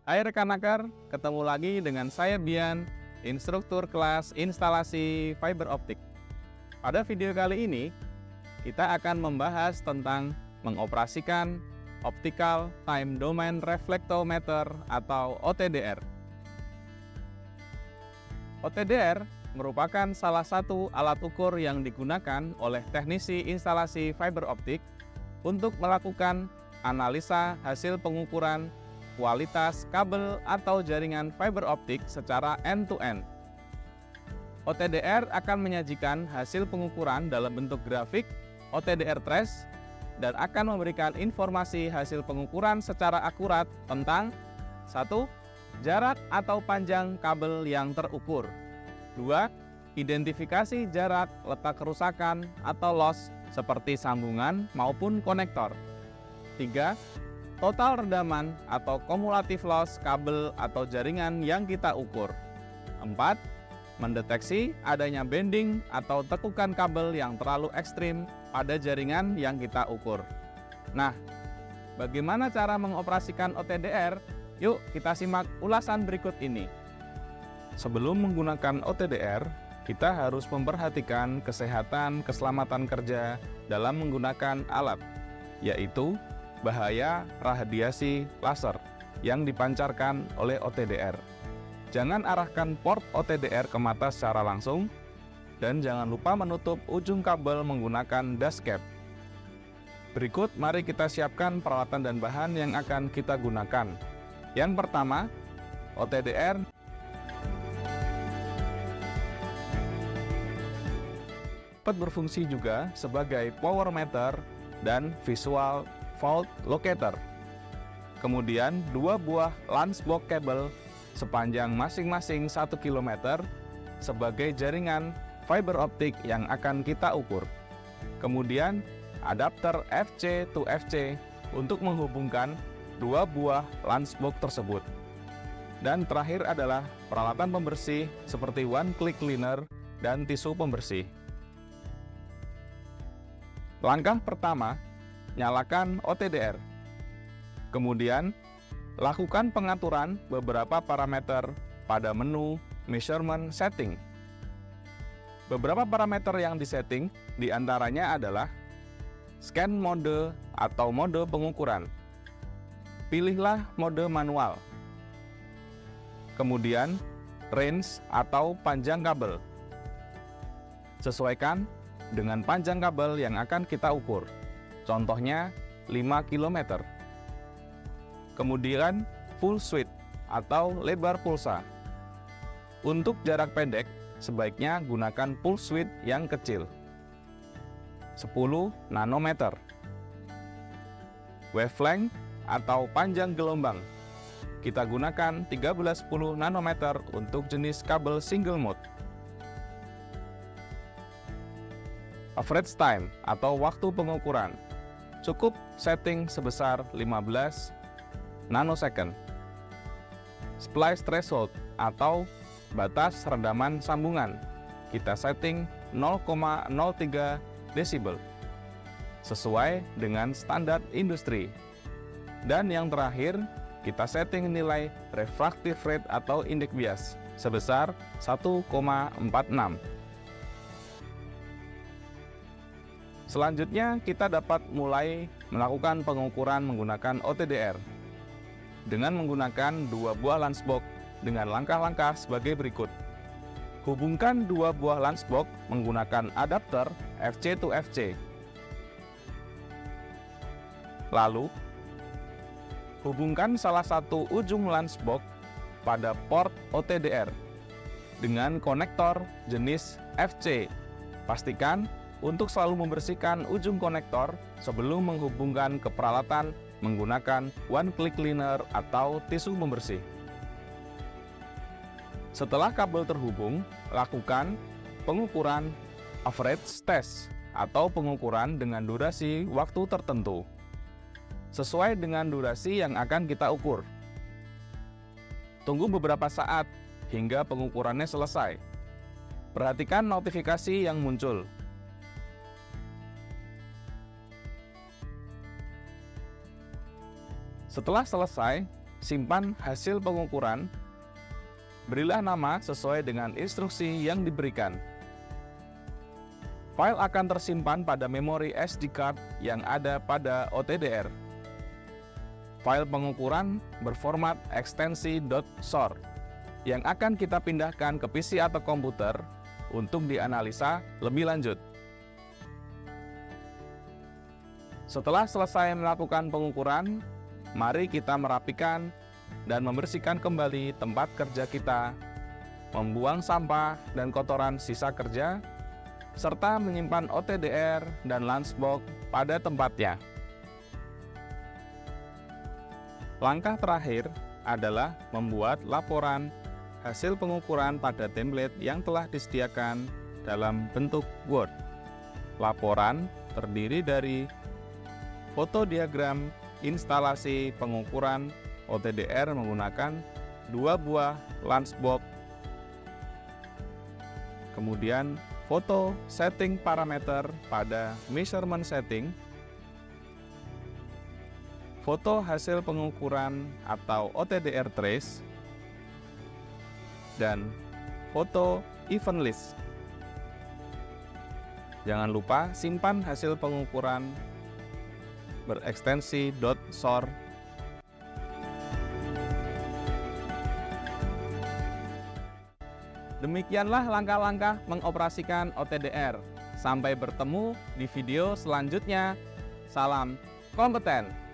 Hai rekan-rekan, ketemu lagi dengan saya Bian, instruktur kelas instalasi fiber optik. Pada video kali ini, kita akan membahas tentang mengoperasikan Optical Time Domain Reflectometer atau OTDR. OTDR merupakan salah satu alat ukur yang digunakan oleh teknisi instalasi fiber optik untuk melakukan analisa hasil pengukuran kualitas kabel atau jaringan fiber optik secara end-to-end. OTDR akan menyajikan hasil pengukuran dalam bentuk grafik OTDR trace dan akan memberikan informasi hasil pengukuran secara akurat tentang 1. Jarak atau panjang kabel yang terukur. 2. Identifikasi jarak letak kerusakan atau loss seperti sambungan maupun konektor. 3. Total redaman atau kumulatif loss kabel atau jaringan yang kita ukur. 4. Mendeteksi adanya bending atau tekukan kabel yang terlalu ekstrim pada jaringan yang kita ukur. Nah, bagaimana cara mengoperasikan OTDR? Yuk kita simak ulasan berikut ini. Sebelum menggunakan OTDR, kita harus memperhatikan kesehatan keselamatan kerja dalam menggunakan alat, yaitu bahaya radiasi laser yang dipancarkan oleh OTDR. Jangan arahkan port OTDR ke mata secara langsung, dan jangan lupa menutup ujung kabel menggunakan dust cap. Berikut mari kita siapkan peralatan dan bahan yang akan kita gunakan. Yang pertama, OTDR dapat berfungsi juga sebagai power meter dan visual fault locator. Kemudian 2 buah lance box kabel sepanjang masing-masing 1 km sebagai jaringan fiber optik yang akan kita ukur. Kemudian adapter FC to FC untuk menghubungkan 2 buah lance box tersebut. Dan terakhir adalah peralatan pembersih seperti one click cleaner dan tisu pembersih. Langkah pertama, nyalakan OTDR. Kemudian, lakukan pengaturan beberapa parameter pada menu Measurement Setting. Beberapa parameter yang disetting diantaranya adalah Scan Mode atau mode pengukuran. Pilihlah mode manual. Kemudian, Range atau panjang kabel. Sesuaikan dengan panjang kabel yang akan kita ukur. Contohnya 5 km. Kemudian full width atau lebar pulsa. Untuk jarak pendek, sebaiknya gunakan pulse width yang kecil, 10 nanometer. Wavelength atau panjang gelombang, kita gunakan 1310 nanometer untuk jenis kabel single mode. Average time atau waktu pengukuran, cukup setting sebesar 15 nanosecond. Splice threshold atau batas redaman sambungan, kita setting 0,03 desibel sesuai dengan standar industri. Dan yang terakhir, kita setting nilai refractive rate atau indeks bias sebesar 1,46. Selanjutnya, kita dapat mulai melakukan pengukuran menggunakan OTDR dengan menggunakan 2 buah lance box dengan langkah-langkah sebagai berikut. Hubungkan 2 buah lance box menggunakan adapter FC to FC. Lalu, hubungkan salah satu ujung lance box pada port OTDR dengan konektor jenis FC. Pastikan untuk selalu membersihkan ujung konektor sebelum menghubungkan ke peralatan menggunakan one click cleaner atau tisu pembersih. Setelah kabel terhubung, lakukan pengukuran average test atau pengukuran dengan durasi waktu tertentu sesuai dengan durasi yang akan kita ukur. Tunggu beberapa saat hingga pengukurannya selesai. Perhatikan notifikasi yang muncul. Setelah selesai, simpan hasil pengukuran, berilah nama sesuai dengan instruksi yang diberikan. File akan tersimpan pada memori SD card yang ada pada OTDR. File pengukuran berformat ekstensi .sor yang akan kita pindahkan ke PC atau komputer untuk dianalisa lebih lanjut. Setelah selesai melakukan pengukuran, mari kita merapikan dan membersihkan kembali tempat kerja kita, membuang sampah dan kotoran sisa kerja, serta menyimpan OTDR dan Lunchbox pada tempatnya. Langkah terakhir adalah membuat laporan hasil pengukuran pada template yang telah disediakan dalam bentuk Word. Laporan terdiri dari foto diagram instalasi pengukuran OTDR menggunakan 2 buah Lunchbox, kemudian foto setting parameter pada measurement setting, foto hasil pengukuran atau OTDR trace, dan foto event list. Jangan lupa simpan hasil pengukuran berekstensi .sor. Demikianlah langkah-langkah mengoperasikan OTDR. Sampai bertemu di video selanjutnya. Salam kompeten.